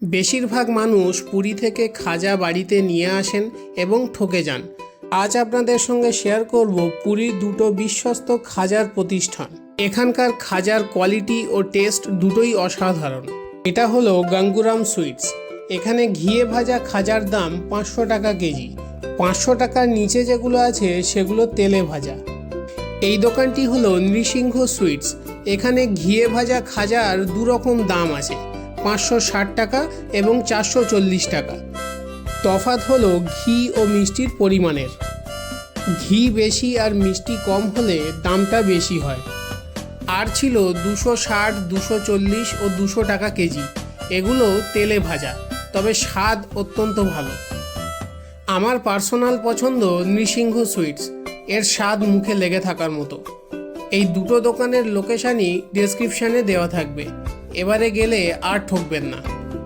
বেশিরভাগ মানুষ পুরী থেকে খাজা বাড়িতে নিয়ে আসেন এবং ঠকে যান। আজ আপনাদের সঙ্গে শেয়ার করব পুরীর দুটো বিশ্বস্ত খাজার প্রতিষ্ঠান। এখানকার খাজার কোয়ালিটি ও টেস্ট দুটোই অসাধারণ। এটা হলো গাঙ্গুরাম সুইটস। এখানে ঘিয়ে ভাজা খাজার দাম 500 টাকা কেজি। 500 টাকার নিচে যেগুলো আছে সেগুলো তেলে ভাজা। এই দোকানটি হলো নৃসিংহ সুইটস। এখানে ঘিয়ে ভাজা খাজার দুরকম দাম আছে, 560 টাকা এবং 440 টাকা। তফাৎ হলো ঘি ও মিষ্টির পরিমাণের। ঘি বেশি আর মিষ্টি কম হলে দামটা বেশি হয়। আর ছিল 260, 240 ও 200 টাকা কেজি। এগুলো তেলে ভাজা, তবে স্বাদ অত্যন্ত ভালো। আমার পার্সোনাল পছন্দ নৃসিংহ সুইটস। এর স্বাদ মুখে লেগে থাকার মতো। এই দুটো দোকানের লোকেশানই ডেসক্রিপশানে দেওয়া থাকবে। এবারে গেলে আর ঠকবেন না।